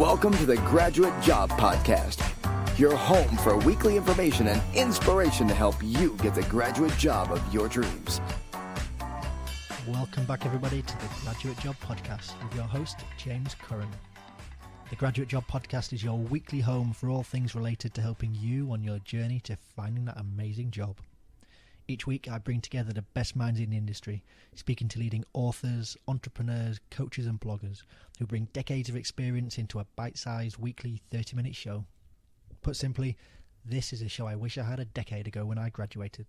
Welcome to the Graduate Job Podcast, your home for weekly information and inspiration to help you get the graduate job of your dreams. Welcome back, everybody, to the Graduate Job Podcast with your host, James Curran. The Graduate Job Podcast is your weekly home for all things related to helping you on your journey to finding that amazing job. Each week, I bring together the best minds in the industry, speaking to leading authors, entrepreneurs, coaches and bloggers who bring decades of experience into a bite-sized weekly 30-minute show. Put simply, this is a show I wish I had a decade ago when I graduated.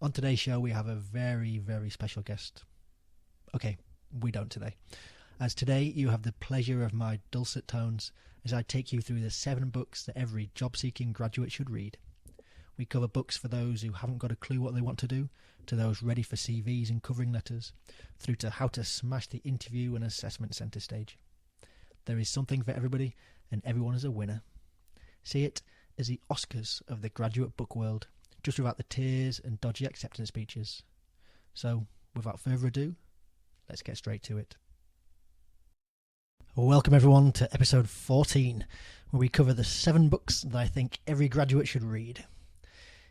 On today's show, we have a very, very special guest. Okay, we don't today. As today, you have the pleasure of my dulcet tones as I take you through the 7 books that every job-seeking graduate should read. We cover books for those who haven't got a clue what they want to do, to those ready for CVs and covering letters, through to how to smash the interview and assessment centre stage. There is something for everybody, and everyone is a winner. See it as the Oscars of the graduate book world, just without the tears and dodgy acceptance speeches. So, without further ado, let's get straight to it. Welcome everyone to episode 14, where we cover the 7 books that I think every graduate should read.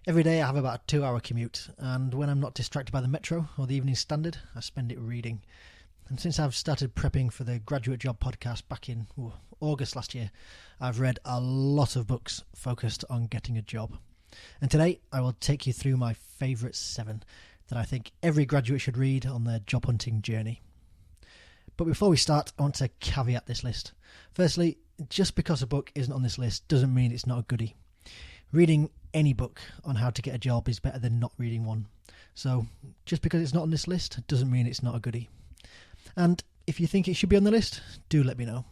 Every day I have about a 2-hour commute, and when I'm not distracted by the Metro or the Evening Standard, I spend it reading. And since I've started prepping for the Graduate Job Podcast back in August last year, I've read a lot of books focused on getting a job. And today I will take you through my favourite 7 that I think every graduate should read on their job hunting journey. But before we start, I want to caveat this list. Firstly, just because a book isn't on this list doesn't mean it's not a goodie. Reading any book on how to get a job is better than not reading one. So just because it's not on this list doesn't mean it's not a goodie. And if you think it should be on the list, do let me know.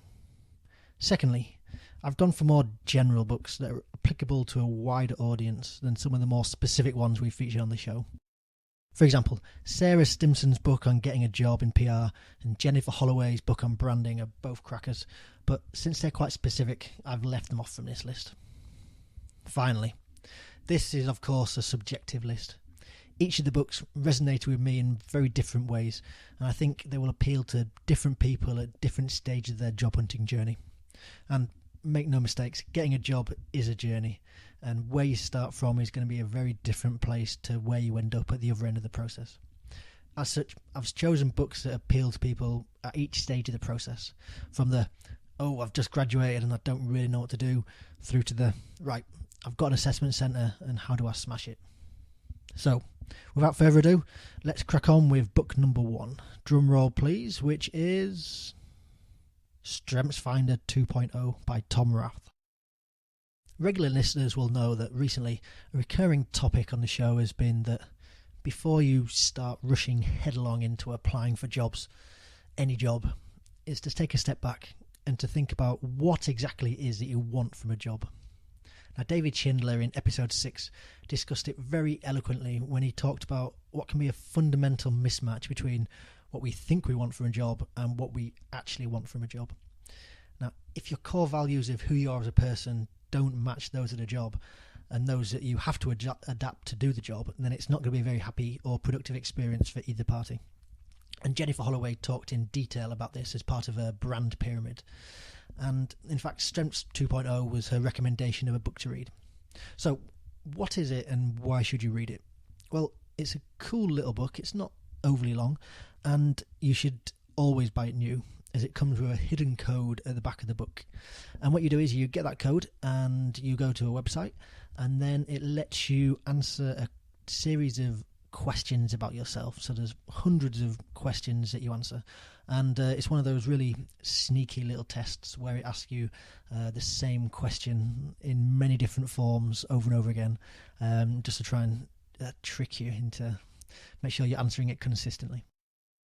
Secondly, I've gone for more general books that are applicable to a wider audience than some of the more specific ones we feature on the show. For example, Sarah Stimson's book on getting a job in PR and Jennifer Holloway's book on branding are both crackers, but since they're quite specific, I've left them off from this list. Finally, this is of course a subjective list. Each of the books resonated with me in very different ways, and I think they will appeal to different people at different stages of their job hunting journey. And make no mistakes, getting a job is a journey, and where you start from is going to be a very different place to where you end up at the other end of the process. As such, I've chosen books that appeal to people at each stage of the process, from the, oh, I've just graduated and I don't really know what to do, through to the, right, I've got an assessment centre and how do I smash it? So, without further ado, let's crack on with book number 1. Drum roll please, which is StrengthsFinder 2.0 by Tom Rath. Regular listeners will know that recently a recurring topic on the show has been that before you start rushing headlong into applying for jobs, any job, is to take a step back and to think about what exactly it is that you want from a job. Now, David Schindler in episode 6 discussed it very eloquently when he talked about what can be a fundamental mismatch between what we think we want from a job and what we actually want from a job. Now, if your core values of who you are as a person don't match those of the job and those that you have to adapt to do the job, then it's not going to be a very happy or productive experience for either party. And Jennifer Holloway talked in detail about this as part of her brand pyramid. And in fact, Strengths 2.0 was her recommendation of a book to read. So what is it and why should you read it? Well, it's a cool little book. It's not overly long, and you should always buy it new, as it comes with a hidden code at the back of the book. And what you do is you get that code and you go to a website, and then it lets you answer a series of questions about yourself. So there's hundreds of questions that you answer, and it's one of those really sneaky little tests where it asks you the same question in many different forms over and over again, just to try and trick you into make sure you're answering it consistently.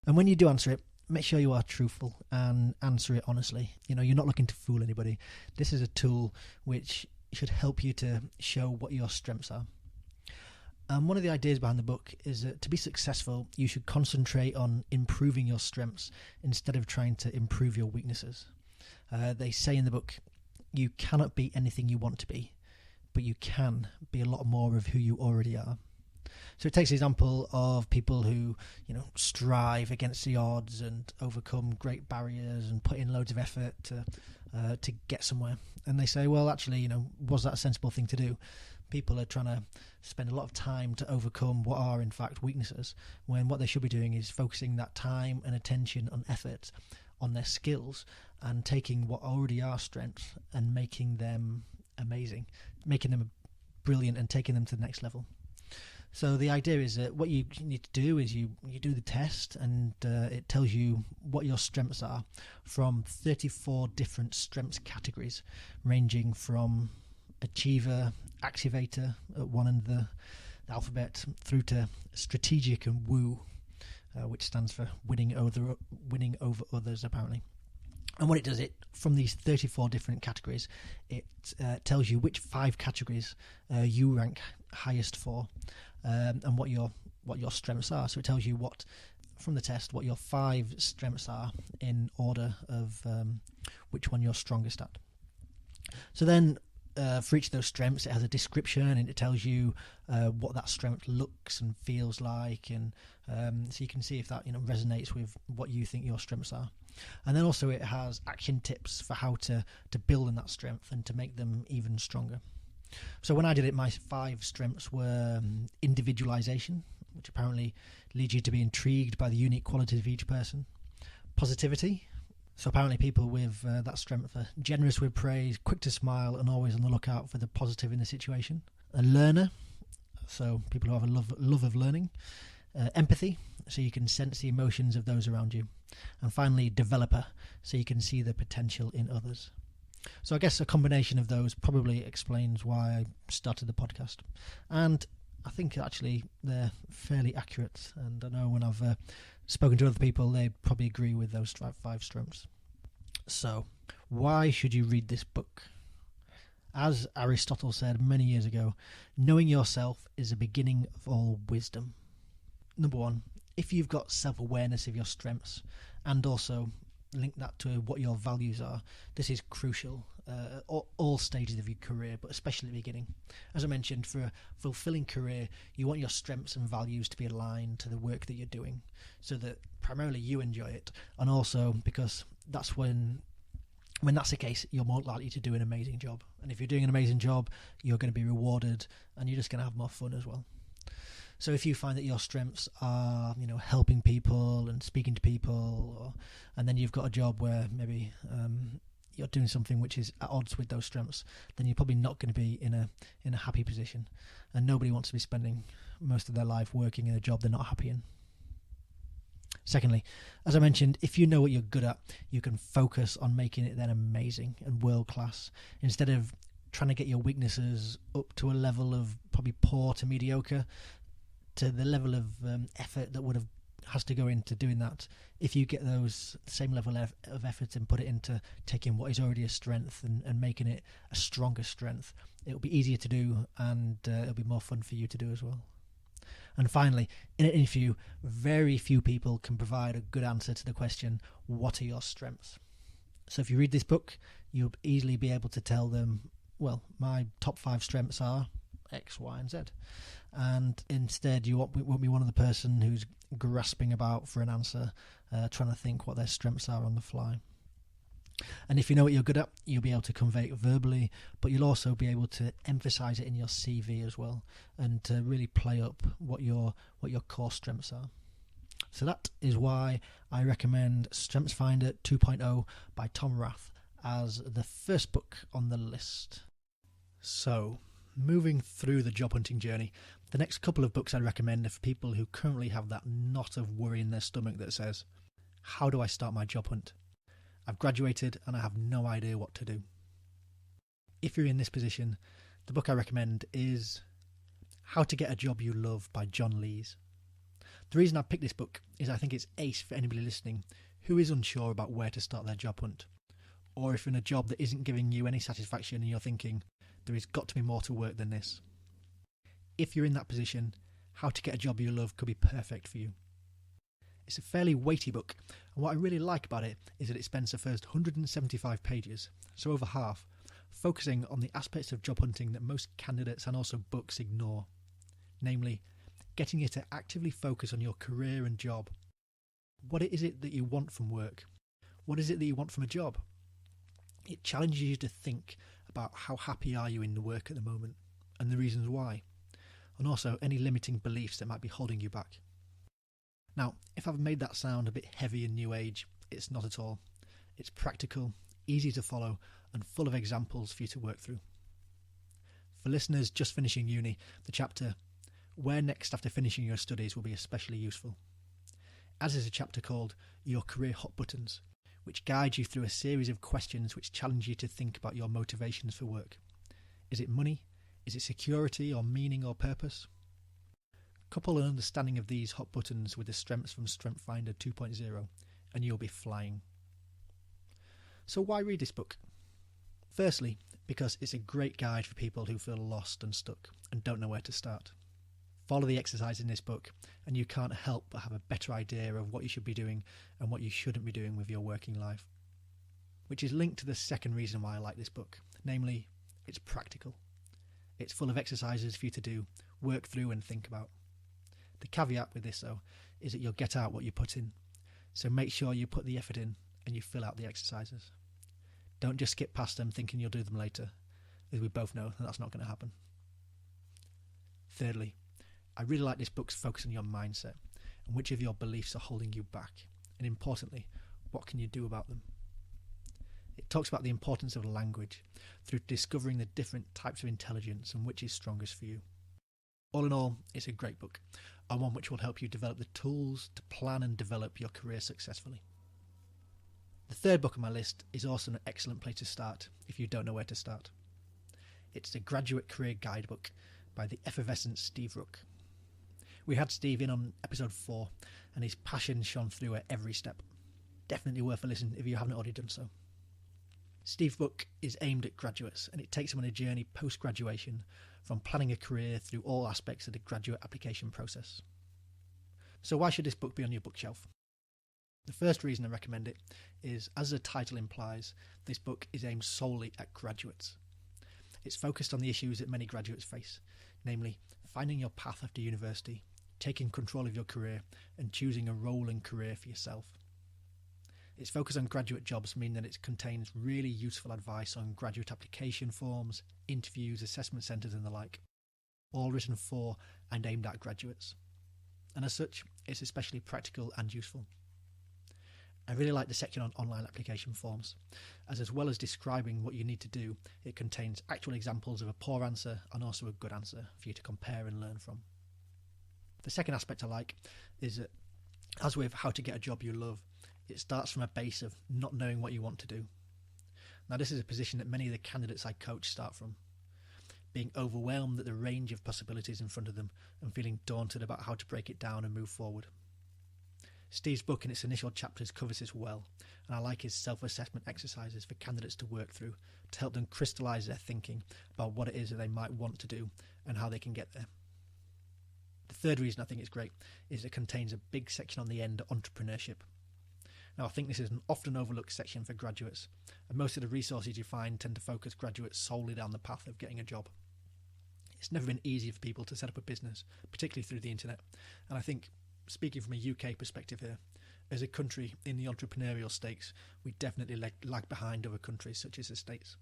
And when you do answer it, make sure you are truthful and answer it honestly. You know, you're not looking to fool anybody. This is a tool which should help you to show what your strengths are. And one of the ideas behind the book is that to be successful, you should concentrate on improving your strengths instead of trying to improve your weaknesses. They say in the book, you cannot be anything you want to be, but you can be a lot more of who you already are. So it takes the example of people who, strive against the odds and overcome great barriers and put in loads of effort to get somewhere. And they say, well, actually, was that a sensible thing to do? People are trying to spend a lot of time to overcome what are in fact weaknesses, when what they should be doing is focusing that time and attention and effort on their skills and taking what already are strengths and making them amazing, making them brilliant and taking them to the next level. So the idea is that what you need to do is you do the test, and it tells you what your strengths are from 34 different strengths categories, ranging from achiever, activator at one end of the alphabet, through to strategic and woo, which stands for winning over others, apparently. And what it does, from these 34 different categories, it tells you which 5 categories you rank highest for, and what your strengths are. So it tells you from the test what your 5 strengths are in order of which one you're strongest at. So then, for each of those strengths, it has a description, and it tells you what that strength looks and feels like, and so you can see if that resonates with what you think your strengths are. And then also it has action tips for how to build on that strength and to make them even stronger. So when I did it, my 5 strengths were individualization, which apparently leads you to be intrigued by the unique qualities of each person. Positivity. So apparently people with that strength are generous with praise, quick to smile, and always on the lookout for the positive in the situation. A learner, so people who have a love of learning. Empathy, so you can sense the emotions of those around you. And finally, developer, so you can see the potential in others. So I guess a combination of those probably explains why I started the podcast. And I think actually they're fairly accurate. And I know when I've spoken to other people, they probably agree with those 5 strengths. So why should you read this book? As Aristotle said many years ago, knowing yourself is the beginning of all wisdom. Number 1, if you've got self-awareness of your strengths and also link that to what your values are, this is crucial at all stages of your career, but especially at the beginning. As I mentioned, for a fulfilling career, you want your strengths and values to be aligned to the work that you're doing, so that primarily you enjoy it, and also because that's when that's the case, you're more likely to do an amazing job. And if you're doing an amazing job, you're going to be rewarded, and you're just going to have more fun as well. So if you find that your strengths are, helping people and speaking to people, and then you've got a job where maybe you're doing something which is at odds with those strengths, then you're probably not going to be in a happy position. And nobody wants to be spending most of their life working in a job they're not happy in. Secondly, as I mentioned, if you know what you're good at, you can focus on making it then amazing and world class, instead of trying to get your weaknesses up to a level of probably poor to mediocre, to the level of effort that has to go into doing that. If you get those same level of effort and put it into taking what is already a strength and making it a stronger strength, it'll be easier to do, and it'll be more fun for you to do as well. And finally, in an interview, very few people can provide a good answer to the question, what are your strengths? So if you read this book, you'll easily be able to tell them, well, my top 5 strengths are X, Y, and Z. And instead, you won't be one of the person who's grasping about for an answer, trying to think what their strengths are on the fly. And if you know what you're good at, you'll be able to convey it verbally, but you'll also be able to emphasize it in your CV as well, and to really play up what your core strengths are. So that is why I recommend Strengths Finder 2.0 by Tom Rath as the first book on the list. So, moving through the job hunting journey, the next couple of books I'd recommend are for people who currently have that knot of worry in their stomach that says, how do I start my job hunt? I've graduated and I have no idea what to do. If you're in this position, the book I recommend is How to Get a Job You Love by John Lees. The reason I picked this book is I think it's ace for anybody listening who is unsure about where to start their job hunt, or if you're in a job that isn't giving you any satisfaction and you're thinking, there has got to be more to work than this. If you're in that position, How to Get a Job You Love could be perfect for you. It's a fairly weighty book, and what I really like about it is that it spends the first 175 pages, so over half, focusing on the aspects of job hunting that most candidates and also books ignore. Namely, getting you to actively focus on your career and job. What is it that you want from work? What is it that you want from a job? It challenges you to think about how happy are you in the work at the moment and the reasons why, and also any limiting beliefs that might be holding you back. Now, if I've made that sound a bit heavy and new age, it's not at all. It's practical, easy to follow, and full of examples for you to work through. For listeners just finishing uni, the chapter Where Next After Finishing Your Studies will be especially useful, as is a chapter called Your Career Hot Buttons, which guides you through a series of questions which challenge you to think about your motivations for work. Is it money? Is it security or meaning or purpose? Couple an understanding of these hot buttons with the strengths from Strength Finder 2.0 and you'll be flying. So why read this book? Firstly, because it's a great guide for people who feel lost and stuck and don't know where to start. Follow the exercise in this book and you can't help but have a better idea of what you should be doing and what you shouldn't be doing with your working life. Which is linked to the second reason why I like this book, namely, it's practical. It's full of exercises for you to do, work through and think about. The caveat with this though is that you'll get out what you put in, so make sure you put the effort in and you fill out the exercises. Don't just skip past them thinking you'll do them later, as we both know that's not going to happen. Thirdly, I really like this book's focus on your mindset and which of your beliefs are holding you back, and importantly, what can you do about them. It talks about the importance of language through discovering the different types of intelligence and which is strongest for you. All in all, it's a great book, and one which will help you develop the tools to plan and develop your career successfully. The third book on my list is also an excellent place to start if you don't know where to start. It's the Graduate Career Guidebook by the effervescent Steve Rook. We had Steve in on episode 4 and his passion shone through at every step. Definitely worth a listen if you haven't already done so. Steve's book is aimed at graduates and it takes them on a journey post-graduation from planning a career through all aspects of the graduate application process. So why should this book be on your bookshelf? The first reason I recommend it is, as the title implies, this book is aimed solely at graduates. It's focused on the issues that many graduates face, namely finding your path after university, taking control of your career and choosing a role and career for yourself. Its focus on graduate jobs mean that it contains really useful advice on graduate application forms, interviews, assessment centres and the like, all written for and aimed at graduates. And as such, it's especially practical and useful. I really like the section on online application forms, as well as describing what you need to do, it contains actual examples of a poor answer and also a good answer for you to compare and learn from. The second aspect I like is that, as with how to get a job you love, it starts from a base of not knowing what you want to do. Now this is a position that many of the candidates I coach start from, being overwhelmed at the range of possibilities in front of them and feeling daunted about how to break it down and move forward. Steve's book in its initial chapters covers this well, and I like his self-assessment exercises for candidates to work through to help them crystallise their thinking about what it is that they might want to do and how they can get there. The third reason I think it's great is it contains a big section on the end, entrepreneurship. Now I think this is an often overlooked section for graduates, and most of the resources you find tend to focus graduates solely down the path of getting a job. It's never been easy for people to set up a business, particularly through the internet, and I think, speaking from a UK perspective here, as a country in the entrepreneurial stakes, we definitely lag behind other countries such as the States,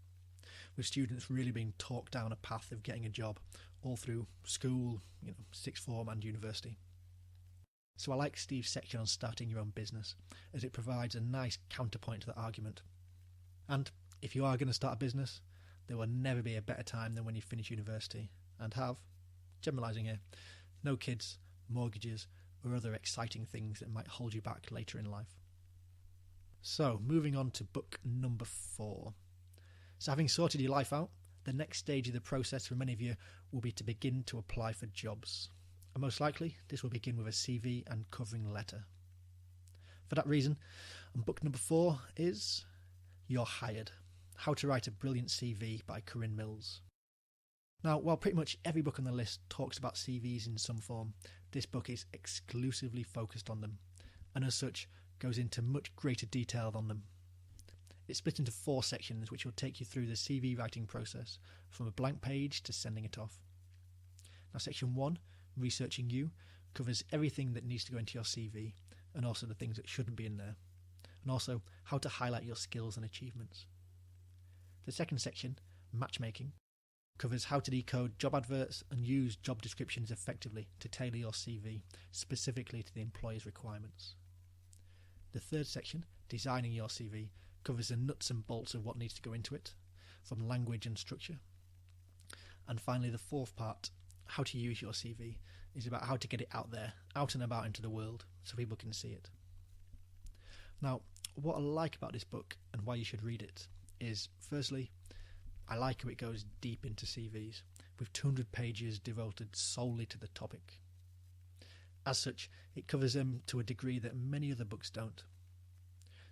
with students really being talked down a path of getting a job all through school, sixth form and university. So I like Steve's section on starting your own business, as it provides a nice counterpoint to that argument. And if you are going to start a business, there will never be a better time than when you finish university and have, generalising here, no kids, mortgages, or other exciting things that might hold you back later in life. So, moving on to book number 4. So having sorted your life out, the next stage of the process for many of you will be to begin to apply for jobs. And most likely, this will begin with a CV and covering letter. For that reason, book number 4 is You're Hired: How to Write a Brilliant CV by Corinne Mills. Now, while pretty much every book on the list talks about CVs in some form, this book is exclusively focused on them, and as such goes into much greater detail on them. It's split into 4 sections which will take you through the CV writing process from a blank page to sending it off. Now section 1 Researching You, covers everything that needs to go into your CV and also the things that shouldn't be in there, and also how to highlight your skills and achievements. The second section, Matchmaking, covers how to decode job adverts and use job descriptions effectively to tailor your CV specifically to the employer's requirements. The third section, Designing Your CV, covers the nuts and bolts of what needs to go into it, from language and structure. And finally, the fourth part, How to Use Your CV, is about how to get it out there, out and about into the world, so people can see it. Now, what I like about this book and why you should read it is, firstly, I like how it goes deep into CVs, with 200 pages devoted solely to the topic. As such, it covers them to a degree that many other books don't.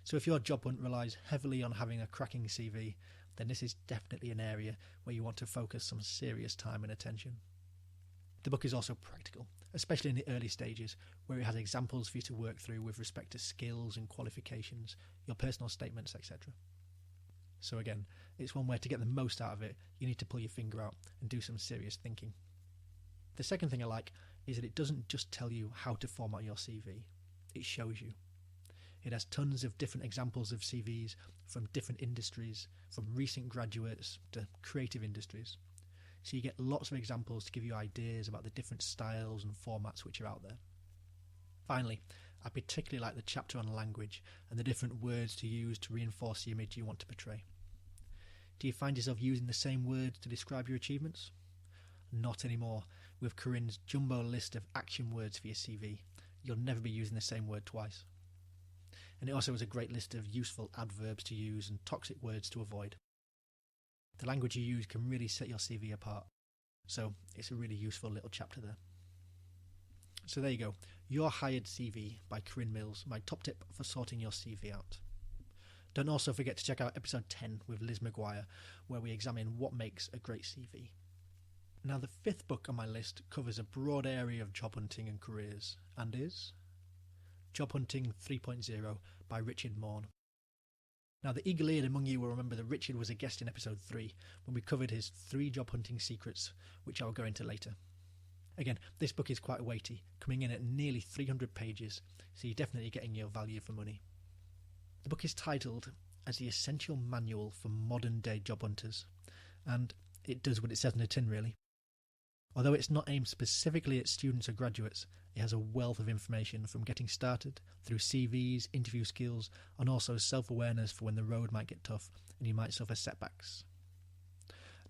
So if your job hunt relies heavily on having a cracking CV, then this is definitely an area where you want to focus some serious time and attention. The book is also practical, especially in the early stages, where it has examples for you to work through with respect to skills and qualifications, your personal statements, etc. So again, it's one where to get the most out of it, you need to pull your finger out and do some serious thinking. The second thing I like is that it doesn't just tell you how to format your CV, it shows you. It has tons of different examples of CVs from different industries, from recent graduates to creative industries. So you get lots of examples to give you ideas about the different styles and formats which are out there. Finally, I particularly like the chapter on language and the different words to use to reinforce the image you want to portray. Do you find yourself using the same words to describe your achievements? Not anymore. With Corinne's jumbo list of action words for your CV, you'll never be using the same word twice. And it also has a great list of useful adverbs to use and toxic words to avoid. The language you use can really set your CV apart, so it's a really useful little chapter there. So there you go, Your Hired CV by Corinne Mills, my top tip for sorting your CV out. Don't also forget to check out episode 10 with Liz McGuire, where we examine what makes a great CV. Now, the fifth book on my list covers a broad area of job hunting and careers, and is Job Hunting 3.0 by Richard Morn. Now, the eagle-eared among you will remember that Richard was a guest in episode 3 when we covered his 3 job hunting secrets, which I will go into later. Again, this book is quite weighty, coming in at nearly 300 pages, so you're definitely getting your value for money. The book is titled as the essential manual for modern-day job hunters, and it does what it says in the tin, really. Although it's not aimed specifically at students or graduates, it has a wealth of information from getting started, through CVs, interview skills, and also self-awareness for when the road might get tough and you might suffer setbacks.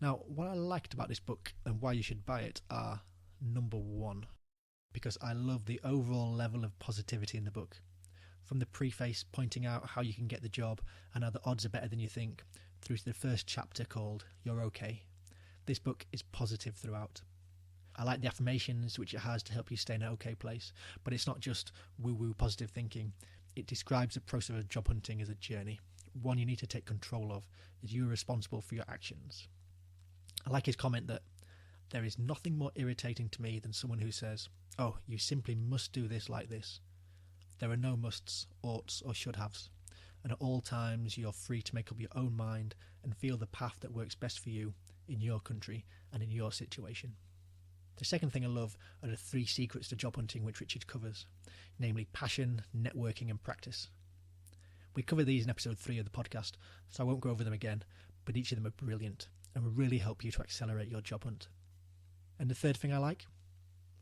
Now, what I liked about this book and why you should buy it are, number 1, because I love the overall level of positivity in the book. From the preface pointing out how you can get the job and how the odds are better than you think, through to the first chapter called You're Okay. This book is positive throughout. I like the affirmations which it has to help you stay in an okay place, but it's not just woo-woo positive thinking. It describes the process of job hunting as a journey, one you need to take control of, as you are responsible for your actions. I like his comment that there is nothing more irritating to me than someone who says, "Oh, you simply must do this like this." There are no musts, oughts or should-haves, and at all times you're free to make up your own mind and feel the path that works best for you, in your country and in your situation. The second thing I love are the 3 secrets to job hunting which Richard covers, namely passion, networking and practice. We covered these in episode 3 of the podcast, so I won't go over them again, but each of them are brilliant and will really help you to accelerate your job hunt. And the third thing I like?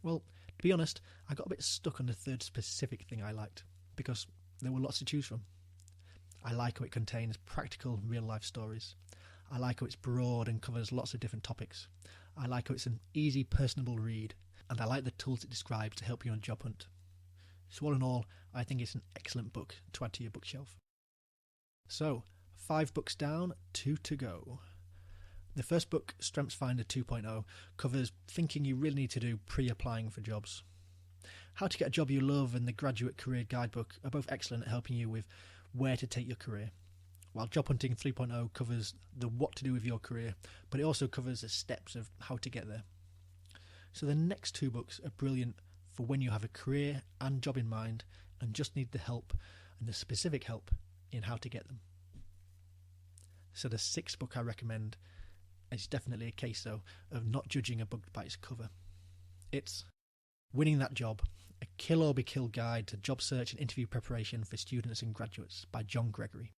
Well, to be honest, I got a bit stuck on the third specific thing I liked, because there were lots to choose from. I like how it contains practical real-life stories. I like how it's broad and covers lots of different topics. I like how it's an easy, personable read, and I like the tools it describes to help you on job hunt. So all in all, I think it's an excellent book to add to your bookshelf. So, 5 books down, 2 to go. The first book, Strengths Finder 2.0, covers thinking you really need to do pre-applying for jobs. How to Get a Job You Love and the Graduate Career Guidebook are both excellent at helping you with where to take your career, while Job Hunting 3.0 covers the what to do with your career, but it also covers the steps of how to get there. So the next 2 books are brilliant for when you have a career and job in mind and just need the help and the specific help in how to get them. So the 6th book I recommend is definitely a case, though, of not judging a book by its cover. It's Winning That Job, a Kill or Be Killed Guide to Job Search and Interview Preparation for Students and Graduates by John Gregory.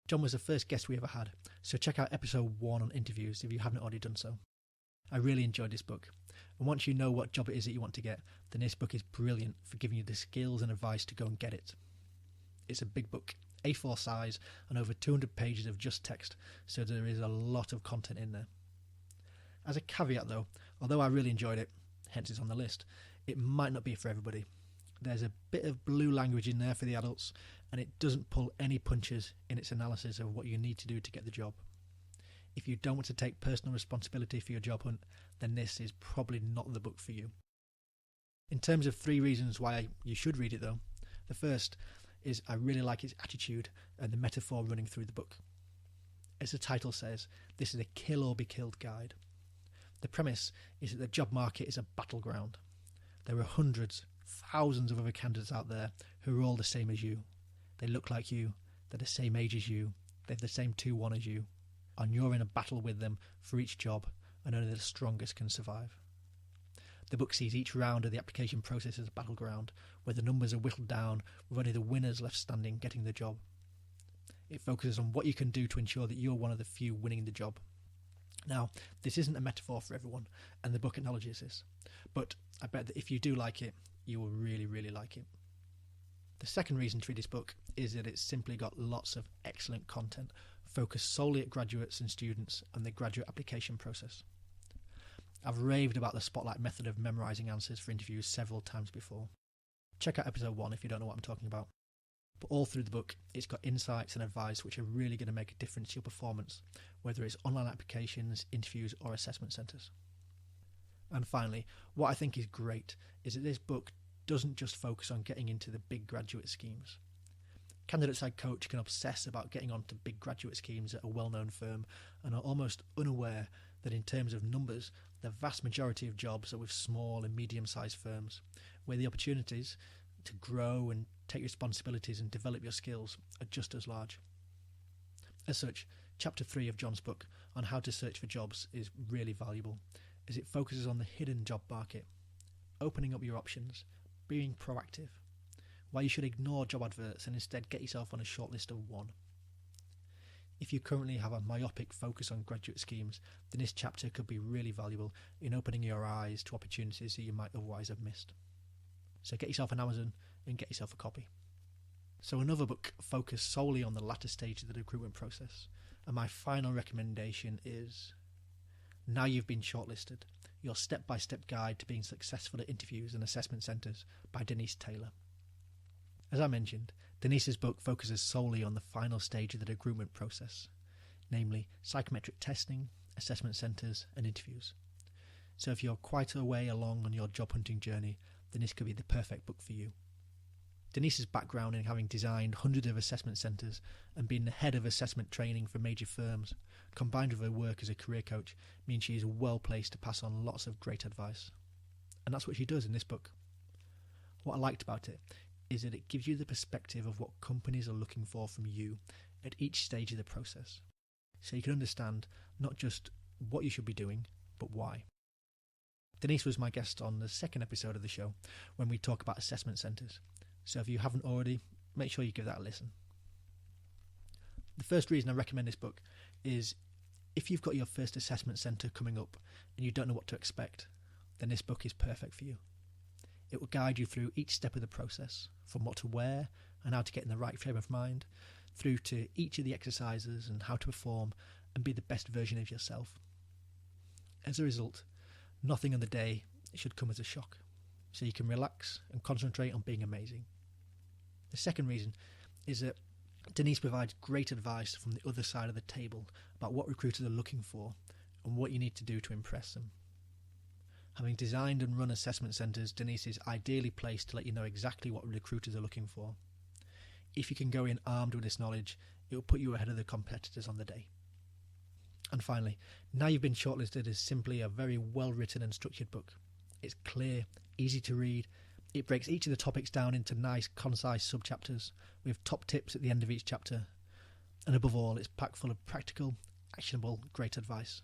John was the first guest we ever had, so check out episode 1 on interviews if you haven't already done so. I really enjoyed this book, and once you know what job it is that you want to get, then this book is brilliant for giving you the skills and advice to go and get it. It's a big book, A4 size, and over 200 pages of just text, so there is a lot of content in there. As a caveat though, although I really enjoyed it, hence it's on the list, it might not be for everybody. There's a bit of blue language in there for the adults, and it doesn't pull any punches in its analysis of what you need to do to get the job. If you don't want to take personal responsibility for your job hunt, then this is probably not the book for you. In terms of 3 reasons why you should read it though, the first is I really like its attitude and the metaphor running through the book. As the title says, this is a kill or be killed guide. The premise is that the job market is a battleground. There are hundreds, thousands of other candidates out there who are all the same as you. They look like you, they're the same age as you, they have the same 2-1 as you, and you're in a battle with them for each job, and only the strongest can survive. The book sees each round of the application process as a battleground, where the numbers are whittled down, with only the winners left standing getting the job. It focuses on what you can do to ensure that you're one of the few winning the job. Now, this isn't a metaphor for everyone, and the book acknowledges this, but I bet that if you do like it, you will really, really like it. The second reason to read this book is that it's simply got lots of excellent content focused solely at graduates and students and the graduate application process. I've raved about the spotlight method of memorising answers for interviews several times before. Check out episode 1 if you don't know what I'm talking about. But all through the book, it's got insights and advice which are really going to make a difference to your performance, whether it's online applications, interviews or assessment centres. And finally, what I think is great is that this book doesn't just focus on getting into the big graduate schemes. Candidates I coach can obsess about getting onto big graduate schemes at a well-known firm and are almost unaware that in terms of numbers, the vast majority of jobs are with small and medium-sized firms, where the opportunities to grow and take responsibilities and develop your skills are just as large. As such, chapter 3 of John's book on how to search for jobs is really valuable, as it focuses on the hidden job market, opening up your options, being proactive, why you should ignore job adverts and instead get yourself on a short list of 1. If you currently have a myopic focus on graduate schemes, then this chapter could be really valuable in opening your eyes to opportunities that you might otherwise have missed. So get yourself an Amazon and get yourself a copy. So another book focused solely on the latter stage of the recruitment process, and my final recommendation is Now You've Been Shortlisted, Your Step-by-Step Guide to Being Successful at Interviews and Assessment Centres by Denise Taylor. As I mentioned, Denise's book focuses solely on the final stage of the recruitment process, namely psychometric testing, assessment centres and interviews. So if you're quite a way along on your job hunting journey, then this could be the perfect book for you. Denise's background in having designed hundreds of assessment centres and been the head of assessment training for major firms, combined with her work as a career coach, means she is well placed to pass on lots of great advice. And that's what she does in this book. What I liked about it is that it gives you the perspective of what companies are looking for from you at each stage of the process, so you can understand not just what you should be doing, but why. Denise was my guest on the second episode of the show when we talk about assessment centres, so if you haven't already, make sure you give that a listen. The first reason I recommend this book is if you've got your first assessment centre coming up and you don't know what to expect, then this book is perfect for you. It will guide you through each step of the process, from what to wear and how to get in the right frame of mind, through to each of the exercises and how to perform and be the best version of yourself. As a result, nothing on the day should come as a shock, so you can relax and concentrate on being amazing. The second reason is that Denise provides great advice from the other side of the table about what recruiters are looking for and what you need to do to impress them. Having designed and run assessment centres, Denise is ideally placed to let you know exactly what recruiters are looking for. If you can go in armed with this knowledge, it will put you ahead of the competitors on the day. And finally, Now You've Been Shortlisted is simply a very well written and structured book. It's clear, easy to read. It breaks each of the topics down into nice, concise sub-chapters with top tips at the end of each chapter. And above all, it's packed full of practical, actionable, great advice.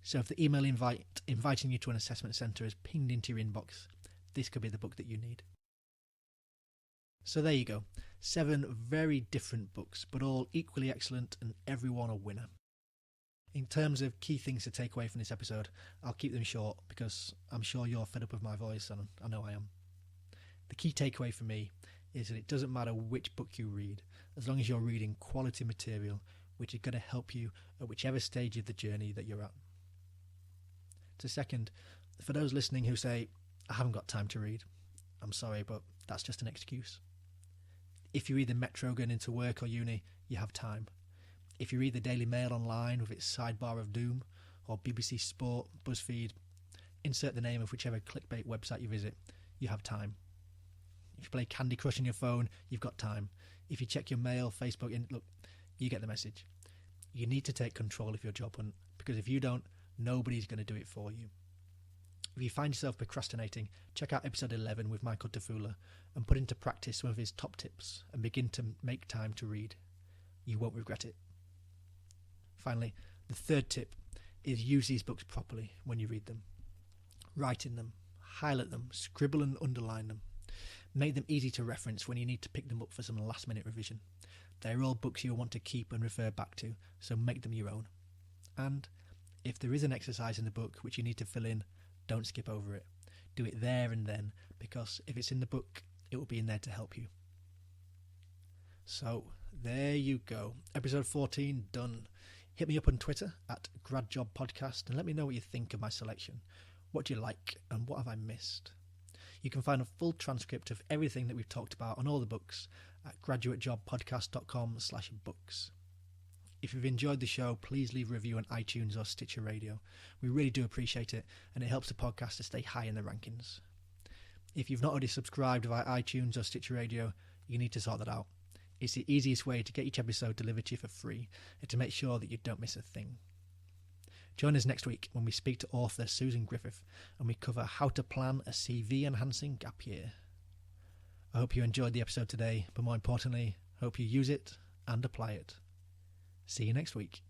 So if the email inviting you to an assessment centre is pinged into your inbox, this could be the book that you need. So there you go. 7 very different books, but all equally excellent and everyone a winner. In terms of key things to take away from this episode, I'll keep them short because I'm sure you're fed up with my voice, and I know I am. The key takeaway for me is that it doesn't matter which book you read, as long as you're reading quality material which is going to help you at whichever stage of the journey that you're at. So second, for those listening who say, I haven't got time to read, I'm sorry, but that's just an excuse. If you read the Metro going into work or uni, you have time. If you read the Daily Mail online with its sidebar of doom, or BBC Sport, BuzzFeed, insert the name of whichever clickbait website you visit, you have time. If you play Candy Crush on your phone, you've got time. If you check your mail, Facebook, look, you get the message. You need to take control of your job hunt, because if you don't, nobody's going to do it for you. If you find yourself procrastinating, check out episode 11 with Michael Tafula and put into practice some of his top tips and begin to make time to read. You won't regret it. Finally, the third tip is use these books properly when you read them. Write in them, highlight them, scribble and underline them. Make them easy to reference when you need to pick them up for some last-minute revision. They're all books you'll want to keep and refer back to, so make them your own. And if there is an exercise in the book which you need to fill in, don't skip over it. Do it there and then, because if it's in the book, it will be in there to help you. So, there you go. Episode 14 done. Hit me up on Twitter at GradJobPodcast and let me know what you think of my selection. What do you like and what have I missed? You can find a full transcript of everything that we've talked about on all the books at graduatejobpodcast.com/books. If you've enjoyed the show, please leave a review on iTunes or Stitcher Radio. We really do appreciate it, and it helps the podcast to stay high in the rankings. If you've not already subscribed via iTunes or Stitcher Radio, you need to sort that out. It's the easiest way to get each episode delivered to you for free and to make sure that you don't miss a thing. Join us next week when we speak to author Susan Griffith and we cover how to plan a CV-enhancing gap year. I hope you enjoyed the episode today, but more importantly, I hope you use it and apply it. See you next week.